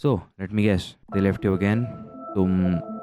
So let me guess, they left you again. तुम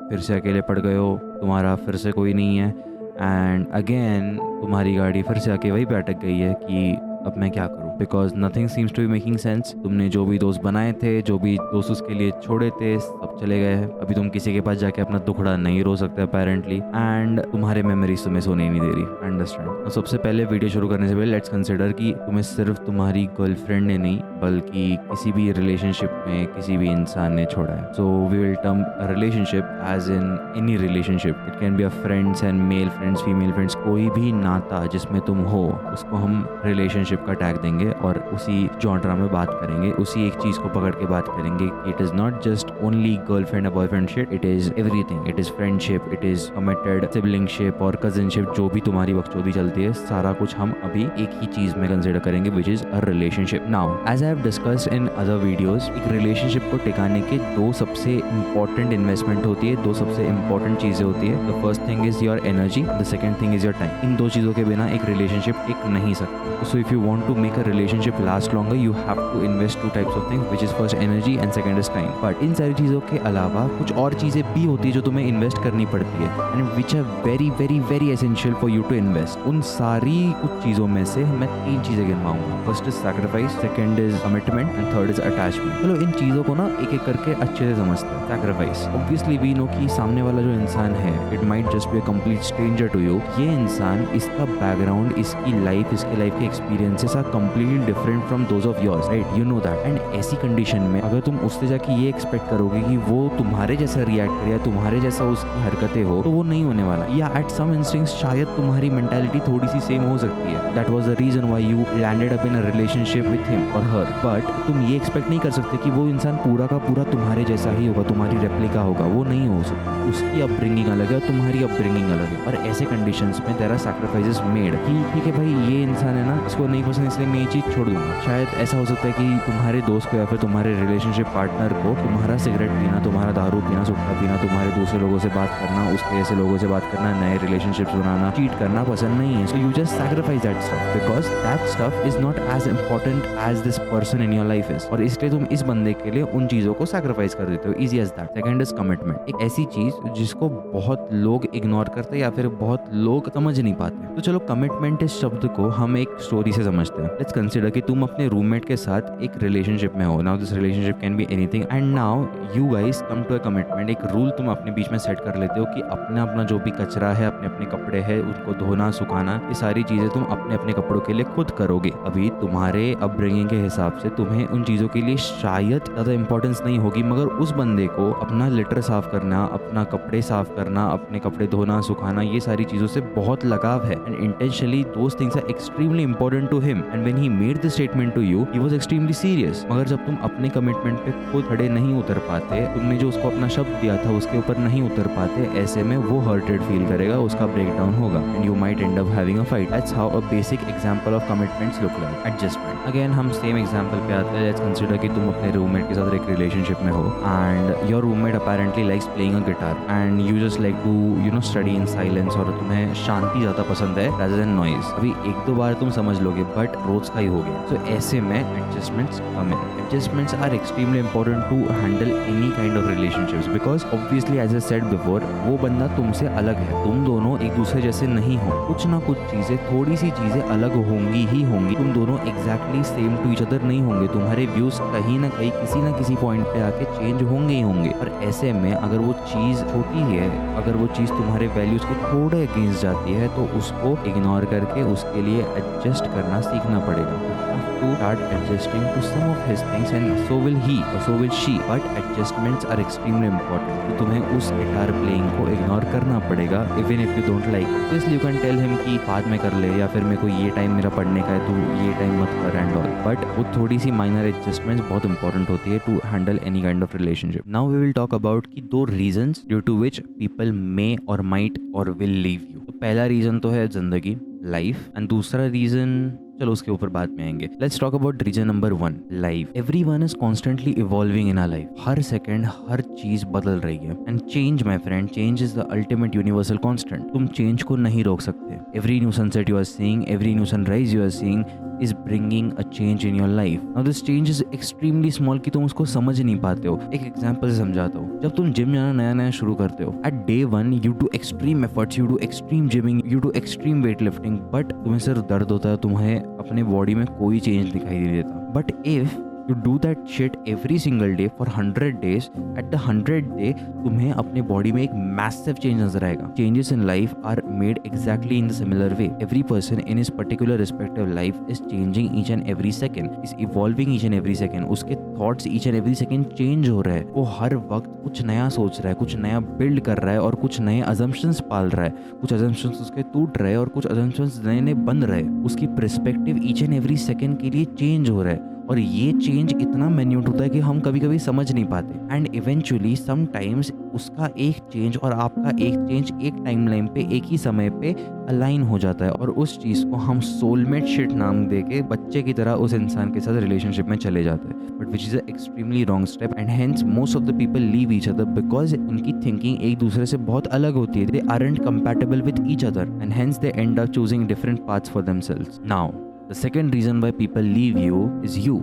फिर से अकेले पड़ गए हो, तुम्हारा फिर से कोई नहीं है, एंड अगेन तुम्हारी गाड़ी फिर से आके वहीं पे अटक गई है कि अब मैं क्या करूं, because nothing seems to be making sense. तुमने जो भी दोस्त बनाए थे, जो भी दोस्त उसके लिए छोड़े थे, सब चले गए हैं। अभी तुम किसी के पास जाके अपना दुखड़ा नहीं रो सकते अपेरेंटली, एंड तुम्हारे मेमोरीज तुम्हें सोने नहीं दे रही। अंडरस्टैंड। तो सबसे पहले वीडियो शुरू करने से पहले लेट्स कंसिडर कि तुम्हें सिर्फ तुम्हारी गर्लफ्रेंड ने नहीं बल्कि किसी भी रिलेशनशिप में किसी भी इंसान ने छोड़ा है। So we will term relationship as in any relationship. It can be a friends and male friends, female friends, कोई भी नाता जिसमें तुम हो उसको हम रिलेशनशिप का टैग देंगे और उसी जॉनरा में बात करेंगे, उसी एक चीज को पकड़ के बात करेंगे। It is not just only girlfriend और boyfriendship, it is everything. It is friendship, it is committed siblingship और कजिनशिप, जो भी तुम्हारी बकचोदी चलती है, सारा कुछ हम अभी एक ही चीज में कंसिडर करेंगे, which is a relationship. Now as I have discussed in other videos, एक रिलेशनशिप को टिकाने के दो सबसे इंपॉर्टेंट इन्वेस्टमेंट होती है, दो सबसे इंपॉर्टेंट चीजें होती है। The first thing is your energy, the second thing is your time. इन दो चीजों के बिना एक रिलेशनशिप टिक नहीं सकती। So if you want to make a relationship last longer, you have to invest two types of things, which is first energy and second is time. But इन सारी चीज़ों के अलावा कुछ और चीज़ें भी होती है जो तुम्हें इन्वेस्ट करनी पड़ती है, and which are very very very essential for you to invest. उन सारी कुछ चीज़ों में से मैं तीन चीज़ें गिनवाऊंगा। First is sacrifice, second is commitment and third is attachment. चलो इन चीज़ों को ना एक एक करके अच्छे से समझते हैं। सैक्रिफाइस, ऑब्वियसली वी नो कि सामने वाला जो इंसान है, it might just be a complete stranger to you. ये इंसान, इसका बैकग्राउंड, इसकी लाइफ, इसके लाइफ के experiences are completely different from those of yours, right? You know that. And ऐसी कंडीशन में अगर तुम उससे जाके ये एक्सपेक्ट करोगे कि वो तुम्हारे जैसा रिएक्ट करे या तुम्हारे जैसा उसकी हरकतें हो, तो वो नहीं होने वाला। या एट सम इंस्टिंक्ट्स शायद तुम्हारी मेंटालिटी थोड़ी सी सेम हो सकती है। That was the reason why you landed up in a relationship with him और हर। बट तुम ये एक्सपेक्ट नहीं कर सकते कि वो इंसान पूरा का पूरा तुम्हारे जैसा ही होगा, तुम्हारी रेप्लिका होगा। वो नहीं हो सकता। उसकी अपब्रिंगिंग अलग है और तुम्हारी अपब्रिंगिंग अलग है। और ऐसे कंडीशंस में देयर आर सैक्रिफाइसेस मेड कि ठीक है भाई, ये इंसान है ना, इसको नहीं पसंद, इसलिए मैं ये चीज छोड़ दूंगा। शायद ऐसा हो सकता है कि तुम्हारे दोस्त को या फिर तुम्हारे रिलेशनशिप पार्टनर को तुम्हारा सिगरेट पीना, तुम्हारा दारू पीना, सुट्टा पीना, तुम्हारे दूसरे लोगों से बात करना, उसके ऐसे लोगों से बात करना, नए रिलेशनशिप्स बनाना, चीट करना पसंद नहीं है। So you just sacrifice that stuff because that stuff is not as important as this person in your life is. और इसलिए तुम इस बंदे के लिए उन चीजों को सैक्रिफाइस कर देते हो। Easy as that. Second is commitment, एक ऐसी चीज जिसको बहुत लोग इग्नोर करते हैं या फिर बहुत लोग समझ नहीं पाते। तो चलो कमिटमेंट इस शब्द को हम एक स्टोरी से समझते हैं। लेट्स कंसिडर कि तुम अपने रूममेट के साथ एक रिलेशनशिप में हो। Now this relationship can be anything and now you guys come to a commitment. एक रूल तुम अपने बीच में सेट कर लेते हो कि अपना अपना जो भी कचरा है, अपने अपने कपड़े हैं, उसको धोना, सुखाना, ये सारी चीजें तुम अपने अपने कपड़ों के लिए खुद करोगे। अभी तुम्हारे अपब्रिंगिंग के हिसाब से तुम्हें उन चीजों के लिए शायद ज्यादा इंपॉर्टेंस नहीं होगी, मगर उस बंदे को अपना लिटर साफ करना, अपना कपड़े साफ करना, अपने कपड़े धोना, सुखाना, ये सारी चीजों से बहुत लगाव है। And intentionally those things are extremely important to him and when he made the statement to you, he was extremely serious. मगर जब तुम अपने कमिटमेंट पे खुद खड़े नहीं उतर पाते, तुमने जो उसको अपना शब्द दिया था उसके ऊपर नहीं उतर पाते, ऐसे में वो हर्टेड फील करेगा, उसका ब्रेकडाउन होगा and you might and up having a fight. That's how a basic example of commitments look like. Adjustment, again हम सेम एग्जांपल पे आते हैं। लेट्स कंसीडर कि तुम अपने रूममेट के साथ एक रिलेशनशिप में हो and your roommate apparently likes playing a guitar and you just like to you know study in silence, और तुम्हें शांति ज्यादा पसंद है rather than नॉइज। अभी एक दो बार तुम समझ लोगे बट रोज का ही हो गया। तो ऐसे में एडजस्टमेंट्स कम है। Adjustments are extremely important to handle any kind of relationships because obviously as I said before, वो बंदा तुमसे अलग है। तुम दोनों एक दूसरे जैसे नहीं हो। कुछ ना कुछ चीजें, थोड़ी सी चीजें अलग होंगी ही होंगी। तुम दोनों exactly same to each other नहीं होंगे। तुम्हारे व्यूज कहीं ना कहीं किसी ना किसी पॉइंट पे आके चेंज होंगे ही होंगे। और ऐसे में अगर वो चीज छोटी है, अगर वो चीज तुम्हारे वैल्यूज के थोड़े अगेंस्ट जाती है, तो उसको इग्नोर करके उसके लिए एडजस्ट करना सीखना पड़ेगा। To start adjusting to some of his things and so will he or so will she, but adjustments are extremely important. तो तुम्हें उस गिटार प्लेइंग को इग्नोर करना पड़ेगा even if you don't like it. इसलिए you can tell him कि बाद में कर ले, या फिर मेरे को ये टाइम मेरा पढ़ने का है, तू ये टाइम मत कर and all. But वो थोड़ी सी minor adjustments बहुत important होती है to handle any kind of relationship. Now we will talk about कि दो reasons due to which people may or might or will leave you. तो पहला रीजन तो है जिंदगी, लाइफ, एंड दूसरा रीजन चलो उसके ऊपर बाद में आएंगे। Let's talk about reason number 1, life. Everyone is constantly evolving in our life. हर सेकंड हर चीज बदल रही है and change my friend, change is the ultimate universal constant. तुम चेंज को नहीं रोक सकते। Every new sunset you are seeing, every new sunrise you are seeing is bringing a change in your life. Now this change is extremely small कि तुम उसको समझ नहीं पाते हो. एक एग्जांपल से समझाता हूँ. जब तुम जिम जाना नया नया शुरू करते हो, at day 1 you do extreme efforts, you do extreme gymming, you do extreme weightlifting, but तुम्हें सिर्फ दर्द होता है, तुम्हें अपने बॉडी में कोई चेंज दिखाई नहीं देता. But if you do that shit every single day for 100 days, at the 100th day तुम्हें अपने बॉडी में एक massive change नजर आएगा. Changes in life are made exactly in the similar way. Every person in his particular respective life is changing each and every second, is evolving each and every second. उसके thoughts each and every second change हो रहे हैं. वो हर वक्त कुछ नया सोच रहा है, कुछ नया build कर रहा है और कुछ नए assumptions पाल रहा है. कुछ assumptions उसके टूट रहे हैं और कुछ assumptions नए नए बन रहे हैं. उसकी perspective each and every second के लिए change हो रहा है. और ये चेंज इतना मैन्यूट होता है कि हम कभी कभी समझ नहीं पाते. एंड इवेंचुअली समटाइम्स उसका एक चेंज और आपका एक चेंज एक टाइमलाइन पे एक ही समय पे अलाइन हो जाता है और उस चीज़ को हम सोलमेट शिट नाम दे के बच्चे की तरह उस इंसान के साथ रिलेशनशिप में चले जाते हैं. But which is a extremely wrong step and hence most of the people leave each other because उनकी थिंकिंग एक दूसरे से बहुत अलग होती है. They aren't compatible with each other and hence they and up choosing different paths for themselves. Now the second reason why people leave you is you.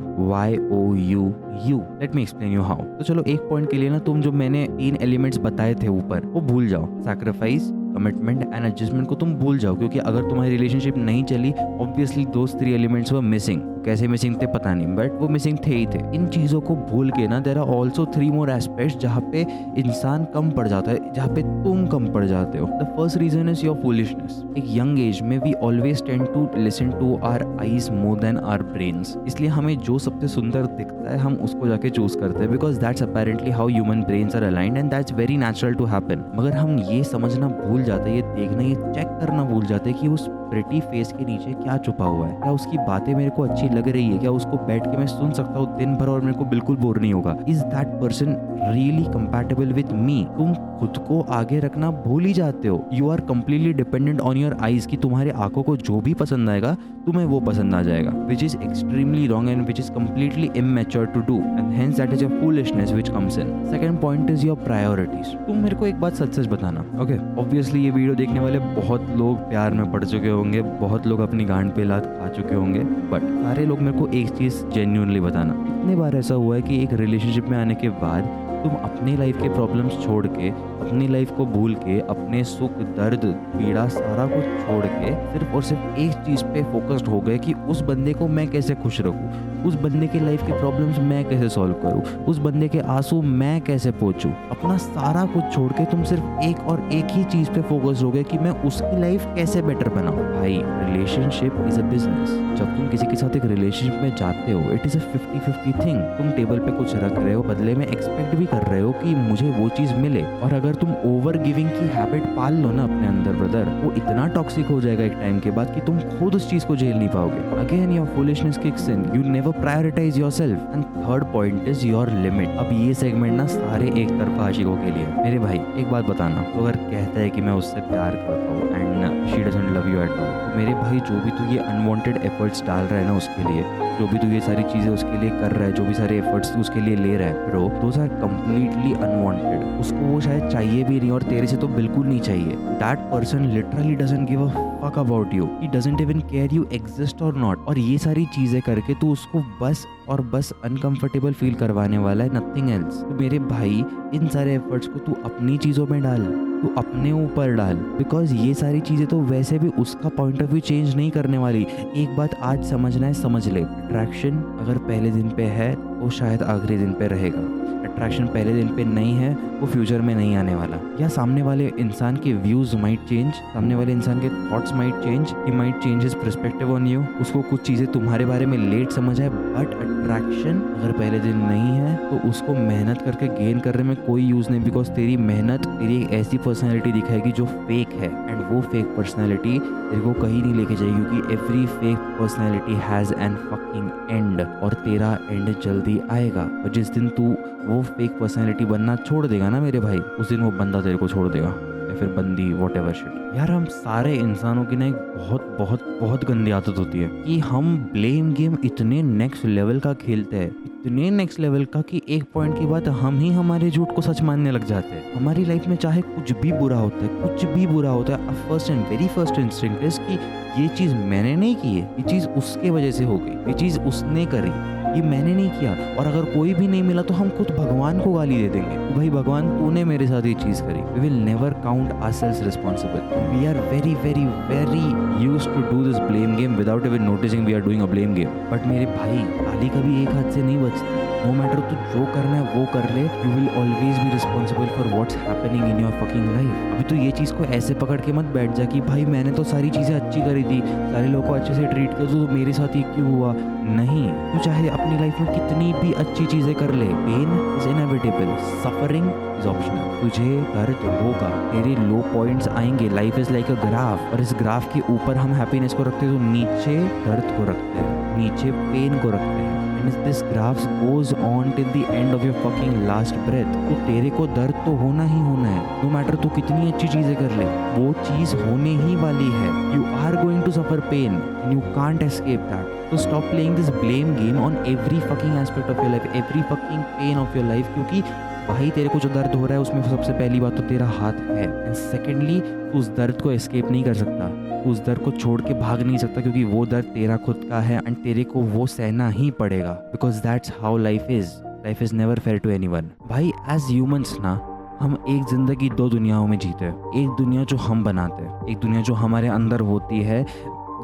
You. Let me explain you how. तो चलो एक point के लिए ना तुम जो मैंने 3 elements बताए थे ऊपर वो भूल जाओ. सैक्रिफाइस, कमिटमेंट एंड एडजस्टमेंट को तुम भूल जाओ क्योंकि अगर तुम्हारी रिलेशनशिप नहीं चली obviously those 3 elements were missing. कैसे मिसिंग थे पता नहीं बट वो मिसिंग थे ही थे. इन चीज़ों को भूल के ना there are also 3 more aspects जहाँ पे इंसान कम पड़ जाता है, जहाँ पे तुम कम पड़ जाते हो. The first reason is your foolishness. एक यंग एज में we always tend to listen to our eyes more than our brains. इसलिए हमें जो सबसे सुंदर दिखता है हम उसको जाके चूज करते हैं because that's apparently how human brains are aligned and that's very natural to happen. मगर हम ये समझना भूल जाते हैं, ये देखना, ये चेक करना भूल जाते हैं कि उस प्रिटी फेस के नीचे क्या छुपा हुआ है. क्या उसकी बातें मेरे को अच्छी लग रही है, क्या उसको बैठ के मैं सुन सकता हूँ दिन भर और मेरे को बिल्कुल बोर नहीं होगा. Is that person really compatible with me. तुम खुद को आगे रखना भूल ही जाते हो. You are completely dependent on your eyes कि तुम्हारे आंखों को जो भी पसंद आएगा तुम्हें वो पसंद आ जाएगा. Which is extremely wrong and which is completely immature to do and hence that is your foolishness which comes in. Second point is your priorities. तुम मेरे को एक बात सच सच बताना. ओके ऑब्वियसली ये वीडियो देखने वाले बहुत लोग प्यार में पड़ चुके होंगे, बहुत लोग अपनी गांड पे लात खा चुके होंगे बट सारे लोग मेरे को एक चीज जेन्युइनली बताना. कितने बार ऐसा हुआ है कि एक रिलेशनशिप में आने के बाद तुम अपनी लाइफ के प्रॉब्लम्स छोड़ के, अपनी लाइफ को भूल के, अपने सुख दर्द पीड़ा सारा कुछ छोड़ के सिर्फ और सिर्फ एक चीज़ पे फोकस्ड हो गए कि उस बंदे को मैं कैसे खुश रखूँ, उस बंदे के लाइफ के प्रॉब्लम्स मैं कैसे सॉल्व करूँ, उस बंदे के आंसू मैं कैसे पोंछूं. अपना सारा कुछ छोड़ के तुम सिर्फ एक और एक ही चीज़ पे फोकस्ड हो गए कि मैं उसकी लाइफ कैसे बेटर बनाऊँ. भाई रिलेशनशिप इज अ बिजनेस. जब तुम किसी के साथ एक रिलेशनशिप में जाते हो इट इज़ अ 50-50 थिंग. तुम टेबल पे कुछ रख रहे हो, बदले में एक्सपेक्ट भी कर रहे हो कि मुझे वो चीज़ मिले. और अगर तुम ओवर गिविंग की हैबिट पाल लो ना अपने अंदर ब्रदर, वो इतना टॉक्सिक हो जाएगा एक टाइम के बाद कि तुम खुद उस चीज़ को झेल नहीं पाओगे. Again your foolishness kicks in. You never prioritize yourself. And third point is your limit. अब ये सेगमेंट ना सारे एक तरफा आशिकों के लिए. मेरे भाई एक बात बताना, तो अगर कहता है कि मैं उससे प्यार करता हूँ and she doesn't love you at all, तो मेरे भाई जो भी तू ये अनवांटेड एफर्ट्स डाल रहा है ना उसके लिए, जो भी तू ये सारी चीज़ें उसके लिए कर रहा है, जो भी सारे एफर्ट्स तू उसके लिए ले रहा है bro, those are completely unwanted. उसको वो शायद चाहिए भी नहीं और तेरे से तो बिल्कुल नहीं चाहिए. That person literally doesn't give a fuck about you. He doesn't even care you exist और नॉट. और ये सारी चीज़ें करके तू उसको बस और बस अनकंफर्टेबल फील करवाने वाला है, नथिंग एल्स. तो मेरे भाई इन सारे एफर्ट्स को तू अपनी चीज़ों में डाल, तू अपने ऊपर डाल. बिकॉज ये सारी चीज़ें तो वैसे भी उसका पॉइंट ऑफ व्यू चेंज नहीं करने वाली. एक बात आज समझना है, समझ ले. अट्रैक्शन अगर पहले दिन पे है तो शायद आखिरी दिन पे रहेगा. अट्रैक्शन पहले दिन पे नहीं है वो फ्यूचर में नहीं आने वाला. या सामने वाले इंसान के व्यूज माइट चेंज, सामने वाले इंसान के thoughts might change, he might change his perspective on you. उसको कुछ चीज़ें तुम्हारे बारे में लेट समझ आए. बट अट्रैक्शन अगर पहले दिन नहीं है तो उसको मेहनत करके गेन करने में कोई यूज़ नहीं. बिकॉज तेरी मेहनत तेरी एक ऐसी पर्सनैलिटी दिखाएगी जो फेक है एंड वो फेक पर्सनैलिटी तेरे को कहीं नहीं लेके जाएगी क्योंकि every fake personality has an fucking and. और तेरा एंड जल्दी आएगा. और जिस दिन तू वो फेक पर्सनैलिटी बनना छोड़ देगा ना मेरे भाई, उस दिन वो बंदा तेरे को छोड़ देगा या फिर बंदी व्हाटएवर शिट. यार हम सारे इंसानों की ना एक बहुत बहुत बहुत गंदी आदत होती है कि हम ब्लेम गेम इतने नेक्स्ट लेवल का खेलते हैं, इतने नेक्स्ट लेवल का कि एक पॉइंट के बाद हम ही हमारे झूठ को सच मानने लग जाते हैं। हमारी लाइफ में चाहे कुछ भी बुरा होता है, कुछ भी बुरा होता है, first and very first instinct is कि ये चीज़ मैंने नहीं की है, ये चीज़ उसके वजह से हो गई, ये चीज़ उसने करी, ये मैंने नहीं किया। और अगर कोई भी नहीं मिला तो हम खुद भगवान को गाली दे देंगे कि भाई भगवान तूने मेरे साथ ये चीज़ करी। We will never count ourselves responsible. We are very very very used to do this blame game without even noticing we are doing a blame game. But मेरे भाई ताली कभी एक हाथ से नहीं बचती। नो मैटर तू जो करना है वो कर ले, you will always be responsible for what's happening in your fucking life. अभी तो ये चीज़ को ऐसे पकड़ के मत बैठ जा कि भाई मैंने तो सारी चीज़ें अच्छी करी थी, सारे लोगों को अच्छे से ट्रीट किया, तो मेरे साथ ही क्यों हुआ। नहीं, तू चाहे अपनी लाइफ में कितनी भी अच्छी चीज़ें कर ले, pain is inevitable, suffering is optional. तुझे दर्द होगा, तेरे लो पॉइंट्स आएंगे। Life is like a graph, और इस ग्राफ के ऊपर हम हैप्पीनेस को रखते हैं तो नीचे दर्द को रखते हैं, नीचे पेन को रखते हैं। And this graph goes on till the end of your fucking last breath। तो तेरे को दर्द तो होना ही होना है, no matter तू कितनी अच्छी चीजें कर ले, वो चीज होने ही वाली है। You are going to suffer pain and you can't escape that। So stop playing this blame game on every fucking aspect of your life, every fucking pain of your life। क्योंकि भाई तेरे को जो दर्द हो रहा है उसमें सबसे पहली बात तो तेरा हाथ है, एंड सेकेंडली तू उस दर्द को एस्केप नहीं कर सकता, तू उस दर्द को छोड़ के भाग नहीं सकता, क्योंकि वो दर्द तेरा खुद का है एंड तेरे को वो सहना ही पड़ेगा। Because that's how life is never fair to anyone. भाई एज ह्यूमंस ना, हम एक जिंदगी दो दुनियाओं में जीते हैं। एक दुनिया जो हम बनाते हैं, एक दुनिया जो हमारे अंदर होती है,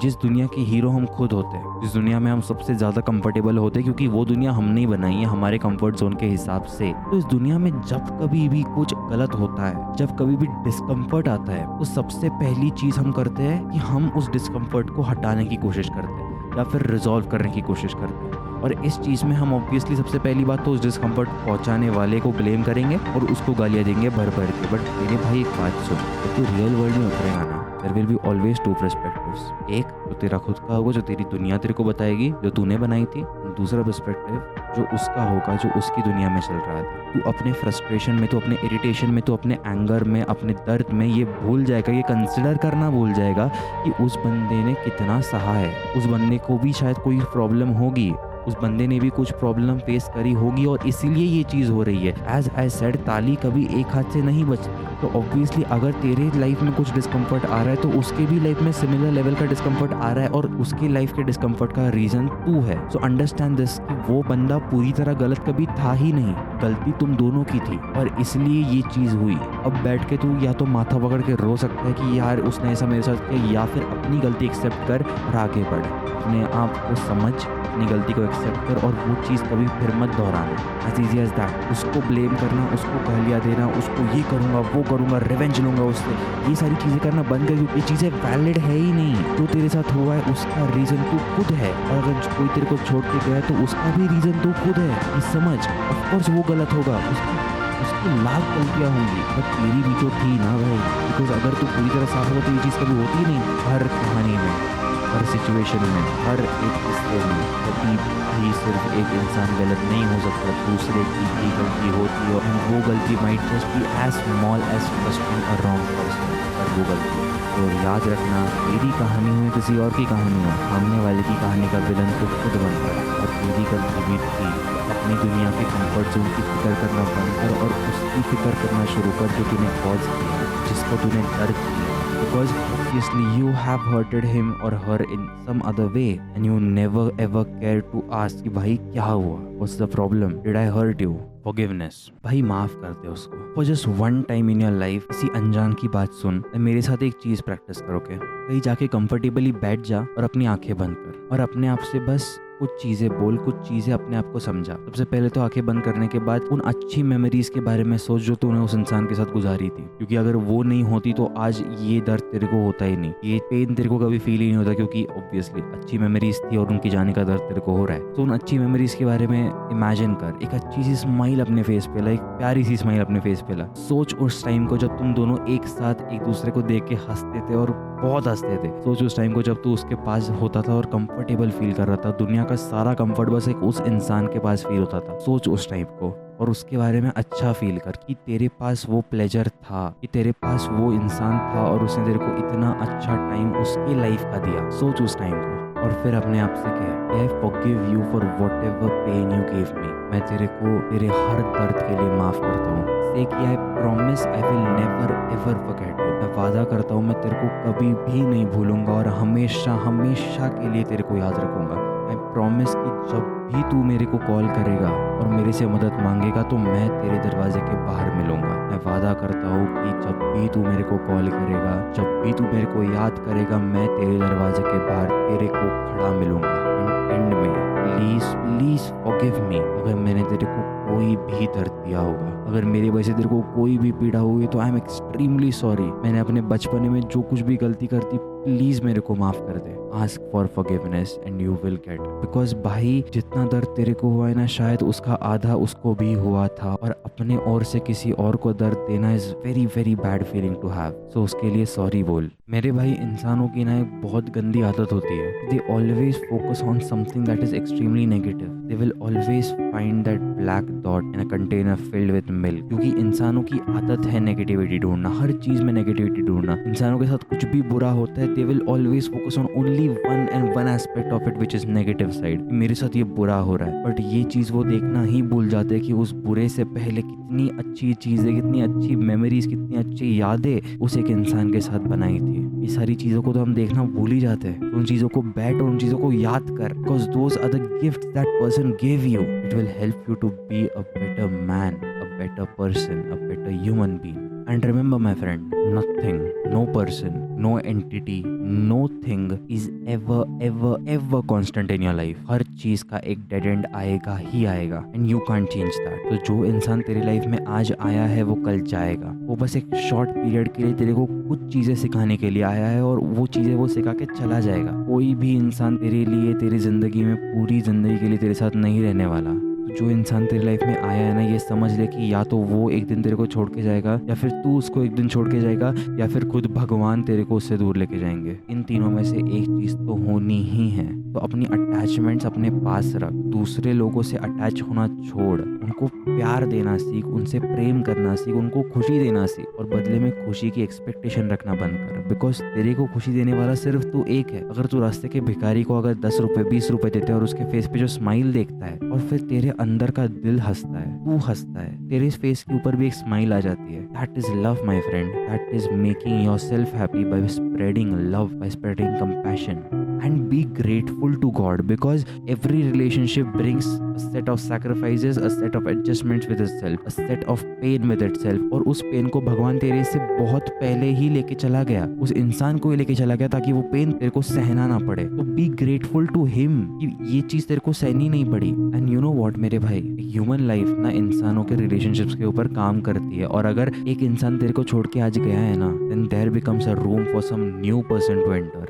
जिस दुनिया के हीरो हम खुद होते हैं, जिस दुनिया में हम सबसे ज़्यादा कंफर्टेबल होते हैं, क्योंकि वो दुनिया हमने ही बनाई है हमारे कंफर्ट जोन के हिसाब से। तो इस दुनिया में जब कभी भी कुछ गलत होता है, जब कभी भी डिस्कम्फर्ट आता है, तो सबसे पहली चीज़ हम करते हैं कि हम उस डिस्कम्फर्ट को हटाने की कोशिश करते हैं या फिर रिजॉल्व करने की कोशिश करते हैं। और इस चीज़ में हम ऑब्वियसली सबसे पहली बात तो उस डिस्कम्फर्ट पहुंचाने वाले को ब्लेम करेंगे और उसको गालियाँ देंगे भर भर के। बट मेरे भाई एक बात सुन, जब तू रियल वर्ल्ड में उतरेगा ना, there will be always two perspectives. एक जो तेरा खुद का होगा, जो तेरी दुनिया तेरे को बताएगी, जो तूने बनाई थी। दूसरा पर्सपेक्टिव जो उसका होगा, जो उसकी दुनिया में चल रहा है। तू अपने फ्रस्ट्रेशन में, तू अपने इरिटेशन में, तू अपने एंगर में, अपने दर्द में ये भूल जाएगा, ये कंसिडर करना भूल जाएगा कि उस बंदे ने कितना सहा है। उस बंदे को भी शायद कोई प्रॉब्लम होगी, उस बंदे ने भी कुछ प्रॉब्लम फेस करी होगी और इसीलिए ये चीज़ हो रही है। एज आई सेड, ताली कभी एक हाथ से नहीं बचती। तो ऑब्वियसली अगर तेरे लाइफ में कुछ डिस्कम्फर्ट आ रहा है तो उसके भी लाइफ में सिमिलर लेवल का डिस्कम्फर्ट आ रहा है, और उसकी लाइफ के डिस्कम्फर्ट का रीज़न तू है। सो अंडरस्टैंड दिस कि वो बंदा पूरी तरह गलत कभी था ही नहीं, गलती तुम दोनों की थी और इसलिए ये चीज़ हुई। अब बैठ के तू या तो माथा पकड़ के रो सकता है कि यार उसने ऐसा मेरे साथ किया, या फिर अपनी गलती एक्सेप्ट कर और आगे बढ़। अपने आप को समझ, अपनी गलती को एक्सेप्ट कर और वो चीज़ कभी फिर मत दोहराना। As easy as that. उसको ब्लेम करना, उसको गालियाँ देना, उसको ये करूँगा वो करूँगा, रिवेंज लूँगा उससे, ये सारी चीज़ें करना बंद कर, क्योंकि ये चीज़ें वैलिड है ही नहीं। जो तेरे साथ हुआ है उसका रीज़न तू खुद है, और अगर कोई तेरे को छोड़ के गया तो उसका भी रीज़न तू खुद है। ये समझ, ऑफकोर्स वो गलत होगा, उसकी लाख गलतियाँ होंगी, बट तेरी भी तो थी ना भाई। बिकॉज अगर तू पूरी तरह साफ होगा तो ये चीज़ कभी होती ही नहीं। हर कहानी में, हर सिचुएशन में, हर एक किस्से में कभी भी सिर्फ एक इंसान गलत नहीं हो सकता, दूसरे की भी गलती होती है, और वो गलती might just be as small as trusting a wrong person, पर वो गलती। तो याद रखना, तेरी कहानी हो किसी और की कहानी हो, सामने वाले की कहानी का विलन तो खुद बनता है। और तेरी गलती भी थी, अपनी दुनिया के कंफर्ट जोन की फिक्र करना बंद कर और उसकी फिक्र करना शुरू कर जो तूने कॉज किया, जिसको तूने दर्द किया। Because obviously you have hurted him or her in some other way and you never ever care to ask कि भाई क्या हुआ, what's the problem, did I hurt you? Forgiveness, भाई माफ कर दे उसको। For just one time in your life किसी अनजान की बात सुन, मेरे साथ एक चीज प्रैक्टिस करोगे, कहीं जाके कंफर्टेबली बैठ जा और अपनी आंखें बंद कर और अपने आप से बस कुछ चीज़ें बोल, कुछ चीज़ें अपने आप को समझा। सबसे पहले तो आंखें बंद करने के बाद उन अच्छी मेमोरीज के बारे में सोच जो तूने उस इंसान के साथ गुजारी थी, क्योंकि अगर वो नहीं होती तो आज ये दर्द तेरे को होता ही नहीं, ये पेन तेरे को कभी फील ही नहीं होता, क्योंकि ऑब्वियसली अच्छी मेमोरीज थी और उनकी जाने का दर्द तेरे को हो रहा है। तो उन अच्छी मेमोरीज के बारे में इमेजिन कर, एक अच्छी सी स्माइल अपने फेस पे ला, एक प्यारी सी स्माइल अपने फेस पे ला। सोच उस टाइम को जब तुम दोनों एक साथ एक दूसरे को देख के हंसते थे और बहुत हंसते थे। सोच उस टाइम को जब तू उसके पास होता था और कंफर्टेबल फील कर रहा था, दुनिया का सारा कंफर्ट बस एक उस इंसान के पास फील होता था। सोच उस टाइम को और उसके बारे में अच्छा फील कर कि तेरे पास वो प्लेजर था, कि तेरे पास वो इंसान था और उसने तेरे को इतना अच्छा टाइम उसकी लाइफ का दिया। सोच उस टाइम को और फिर अपने आप से कहे I forgive you for whatever pain you give me. मैं तेरे को तेरे हर दर्द के लिए माफ़ करता हूँ। से कि I promise I will never ever forget you. मैं वादा करता हूँ मैं तेरे को कभी भी नहीं भूलूंगा और हमेशा हमेशा के लिए तेरे को याद रखूंगा। आई प्रॉमिस कि जब भी तू मेरे को कॉल करेगा और मेरे से मदद मांगेगा तो मैं तेरे दरवाजे के बाहर मिलूंगा। मैं वादा करता हूँ कि जब भी तू मेरे को कॉल करेगा, जब भी तू मेरे को याद करेगा, मैं तेरे दरवाजे के बाहर तेरे को खड़ा मिलूंगा। एंड में प्लीज प्लीज फॉरगिव मी अगर मैंने तेरे को कोई भी दर्द दिया होगा, अगर मेरी वजह से तेरे को कोई भी पीड़ा हुई तो आई एम एक्सट्रीमली सॉरी। मैंने अपने बचपन में जो कुछ भी गलती करती प्लीज मेरे को माफ कर दे। Ask for forgiveness and you will get. Because भाई जितना दर्द तेरे को हुआ है ना, शायद उसका आधा उसको भी हुआ था, और अपने ओर से किसी और को दर्द देना is very very bad feeling to have. So उसके लिए सॉरी बोल। मेरे भाई इंसानों की ना एक बहुत गंदी आदत होती है, they always focus on something that is extremely negative. They will always find that black dot in a container filled with milk. क्योंकि इंसानों की आदत है नेगेटिविटी ढूंढना, हर चीज में नेगेटिविटी ढूंढना। इंसानों के साथ कुछ भी बुरा होता है, they will always focus on only one aspect of it which is negative side. मेरे साथ ये बुरा हो रहा है, बट ये चीज वो देखना ही भूल जाते हैं कि उस बुरे से पहले कितनी अच्छी चीजें, कितनी अच्छी मेमोरीज, कितनी अच्छी यादें उस एक इंसान के साथ बनाई थी। ये सारी चीजों को तो हम देखना भूल ही जाते हैं। तो उन चीजों को बैठ और उन चीजों को याद कर, because those are the gifts that person give you. It will help you to be a better man, a better person, a better human being. And remember my friend, nothing, no person, no entity, no thing is ever constant in your life. हर चीज का एक dead and आएगा ही आएगा, and you can't change that. तो जो इंसान तेरी life में आज आया है वो कल जाएगा। वो बस एक शॉर्ट पीरियड के लिए तेरे को कुछ चीजें सिखाने के लिए आया है, और वो चीजें वो सिखा के चला जाएगा। कोई भी इंसान तेरे लिए, तेरी जिंदगी में पूरी जिंदगी के लिए तेरे साथ नहीं रहने वाला। जो इंसान तेरी लाइफ में आया है ना, ये समझ ले कि या तो वो एक दिन तेरे को छोड़ के जाएगा, या फिर तू उसको एक दिन छोड़ के जाएगा, या फिर खुद भगवान तेरे को उससे दूर लेके जाएंगे। इन तीनों में से एक चीज तो होनी ही है। तो अपनी अटैचमेंट्स अपने पास रख, दूसरे लोगों से अटैच होना छोड़, उनको प्यार देना सीख, उनसे प्रेम करना सीख, उनको खुशी देना सीख, और बदले में खुशी की एक्सपेक्टेशन रखना बंद कर। बिकॉज तेरे को खुशी देने वाला सिर्फ तू एक है। अगर तू रास्ते के भिखारी को अगर 10 रुपए 20 रुपए देते है और उसके फेस पे जो स्माइल देखता है, और फिर तेरे अंदर का दिल हंसता है, तू हंसता है, तेरे फेस के ऊपर भी एक स्माइल आ जाती है, that is love my friend. That is making your self happy by spreading love, by spreading compassion. And be grateful to God, because every relationship brings a set of sacrifices, a set of adjustments with itself, a set of pain with itself. और उस pen को भगवान तेरे से बहुत पहले ही लेके चला गया, उस इंसान को ही लेके चला गया ताकि वो पेन तेरे को सहना ना पड़े। तो बी ग्रेटफुल टू हिम कि ये चीज तेरे को सहनी नहीं पड़ी। एंड यू नो व्हाट मेरे भाई, ह्यूमन लाइफ ना इंसानों के रिलेशनशिप्स के ऊपर काम करती है, और अगर एक इंसान तेरे को छोड़ के आज गया है ना, then there becomes a room for some new person to enter,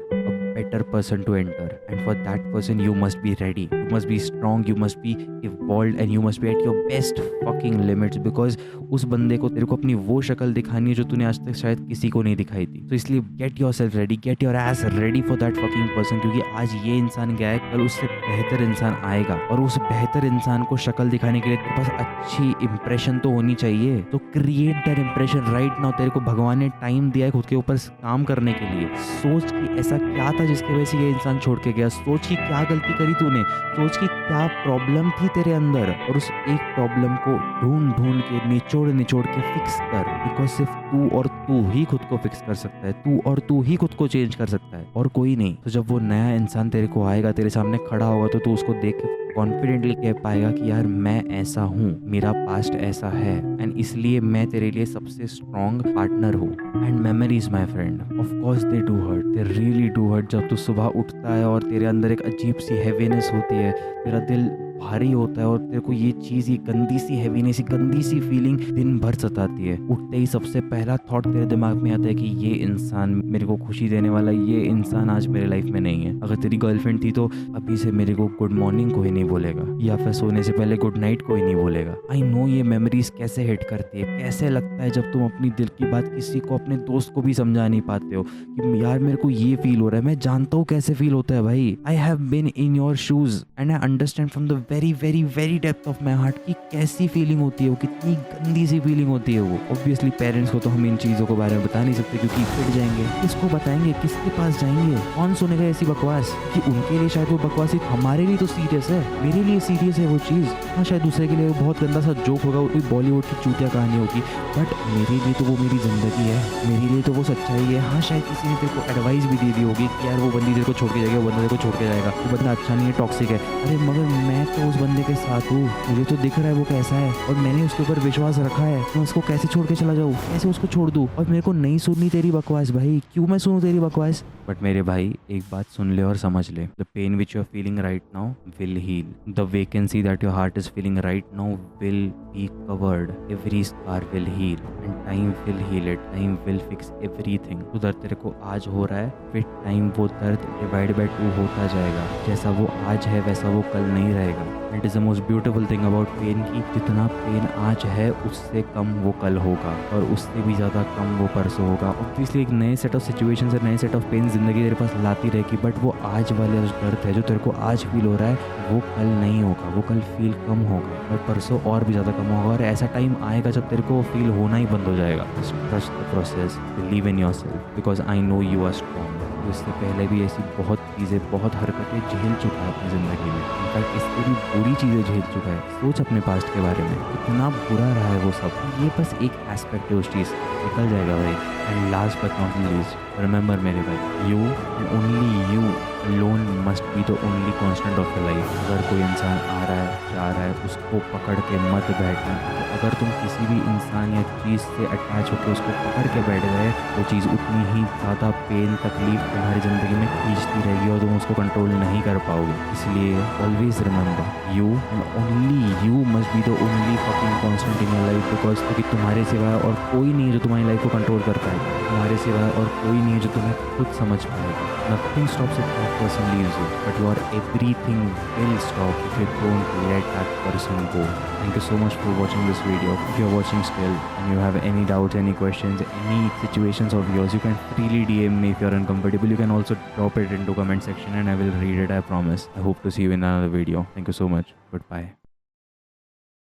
better person to enter, and for that person you must be ready, you must be strong, you must be evolved, and you must be at your best fucking limits, because उस बंदे को तेरे को अपनी वो शक्ल दिखानी है जो तूने आज तक शायद किसी को नहीं दिखाई थी। तो इसलिए get yourself ready, get your ass ready for that fucking person, क्योंकि आज ये इंसान गया है, कल उससे बेहतर इंसान आएगा, और उस बेहतर इंसान को शक्ल दिखाने के लिए तेरे पास अच्छी इंप्रेशन तो होनी चाहिए। तो create that impression right now. तेरे को भगवान ने टाइम दिया है खुद के ऊपर काम करने के लिए। सोच कि ऐसा क्या था जिसके वजह से ये इंसान छोड़ के गया। सोच कि क्या गलती करी तूने, सोच कि क्या प्रॉब्लम थी तेरे अंदर, और उस एक प्रॉब्लम को ढूंढ ढूंढ के निचोड़ के फिक्स कर। बिकॉज सिर्फ तू और तू ही खुद को फिक्स कर सकता है, तू और तू ही खुद को चेंज कर सकता है, और कोई नहीं। तो जब वो नया इंसान तेरे को आएगा, तेरे सामने खड़ा होगा, तो तू उसको देख के कॉन्फिडेंटली कह पाएगा कि यार मैं ऐसा हूँ, मेरा पास्ट ऐसा है, एंड इसलिए मैं तेरे लिए सबसे स्ट्रॉन्ग पार्टनर हूँ। And memories my friend, of course they do hurt, they really do hurt. जब तू सुबह उठता है और तेरे अंदर एक अजीब सी हैवीनेस होती है, तेरा दिल भारी होता है, और तेरे को ये चीज़, ये गंदी सी हैवीनेस, ये गंदी सी फीलिंग दिन भर सताती है। उठते ही सबसे पहला थॉट तेरे दिमाग में आता है कि ये इंसान मेरे को खुशी देने वाला, ये इंसान आज मेरे लाइफ में नहीं है। अगर तेरी गर्लफ्रेंड थी तो अभी से मेरे को गुड मॉर्निंग को ही नहीं बोलेगा, या फिर सोने से पहले गुड नाइट को ही नहीं बोलेगा। आई नो ये मेमोरीज कैसे हिट करती है, कैसे लगता है जब तुम अपनी दिल की बात किसी को, अपने दोस्त को भी समझा नहीं पाते हो कि यार मेरे को ये फील हो रहा है। मैं जानता हूँ कैसे फील होता है भाई। I have been in your shoes and I understand from the very very very depth of my heart कि कैसी फीलिंग होती है वो, कितनी गंदी सी फीलिंग होती है वो। ऑब्वियसली पेरेंट्स को तो हम इन चीज़ों के बारे में बता नहीं सकते क्योंकि पिट जाएंगे, किसको बताएंगे, किसके पास जाएंगे, कौन सुनेगा ऐसी बकवास कि उनके लिए शायद वो बकवास ही, हमारे लिए तो सीरियस है, मेरे लिए सीरियस है वो चीज़। हाँ शायद दूसरे के लिए वो बहुत गंदा सा जोक होगा, कोई बॉलीवुड की चूतिया कहानी होगी, बट मेरे लिए तो वो मेरी ज़िंदगी है, मेरे लिए तो वो सच्चाई है। हाँ शायद किसी ने तेरे को एडवाइस भी दे दी होगी कि यार वो बंदी तेरे को छोड़ के जाएगी, वो बंदा तेरे को छोड़ के जाएगा, वो बंदा अच्छा नहीं है, टॉक्सिक है। अरे मगर मैं तो उस बंदे के साथ हूँ, मुझे तो दिख रहा है वो कैसा है और मैंने उसके ऊपर विश्वास रखा है। मैं उसको कैसे छोड़ के चला जाऊँ, कैसे उसको छोड़ दूँ? और मेरे को नहीं सुननी तेरी बकवास भाई, क्यों मैं सुनूँ तेरी बकवास? बट मेरे भाई एक बात सुन ले और समझ ले, the pain which you are feeling right now will heal, the vacancy that your heart is feeling right now will be covered, every scar will heal and time will heal it, time will fix everything. तो दर्द तेरे को आज हो रहा है, with time वो दर्द डिवाइड बाय 2 होता जाएगा, जैसा वो आज है वैसा वो कल नहीं रहेगा। It is the most beautiful thing about pain की जितना पेन आज है उससे कम वो कल होगा और उससे भी ज़्यादा कम वो परसों होगा। ऑब्वियसली एक नए सेट ऑफ सिचुएशन से नए सेट ऑफ पेन ज़िंदगी तेरे पास लाती रहेगी, बट वो आज वाले दर्द है जो तेरे को आज फील हो रहा है वो कल नहीं होगा, वो कल फील कम होगा और परसों और भी ज़्यादा कम होगा। और ऐसा टाइम आएगा जब तेरे को फील होना ही बंद हो जाएगा। Trust the process, believe in yourself because I know you are strong. तो इससे पहले भी ऐसी बहुत चीज़ें, बहुत हरकतें झेल चुका है अपनी ज़िंदगी में, इनफैक्ट इससे भी बुरी चीज़ें झेल चुका है। सोच अपने पास्ट के बारे में, इतना बुरा रहा है वो सब। ये बस एक एस्पेक्ट है उस चीज़, निकल जाएगा भाई। And last but not least, remember मेरे भाई, you and only you loan must be the only constant of your life. अगर कोई इंसान आ रहा है, जा रहा है, उसको पकड़ के मत बैठना। अगर तुम किसी भी इंसान या चीज़ से अटैच होकर उसको पकड़ के बैठ गए, वो चीज़ उतनी ही ज़्यादा पेन, तकलीफ तुम्हारी ज़िंदगी में खींचती रहेगी और तुम उसको कंट्रोल नहीं कर पाओगे। इसलिए always remember, you and only you must be the only fucking constant in your life, because क्योंकि तुम्हारे सिवाय और कोई नहीं है जो तुम्हारी लाइफ को कंट्रोल कर पाएगा, तुम्हारे सिवाय और कोई नहीं है जो तुम्हें खुद समझ पाएगा। Nothing stops if that person leaves you, but your everything will stop if you don't let that person go. Thank you so much for watching this video. If you're watching still and you have any doubts, any questions, any situations of yours, you can freely DM me. If you're uncomfortable, you can also drop it into comment section and I will read it, I promise. I hope to see you in another video. Thank you so much. Goodbye.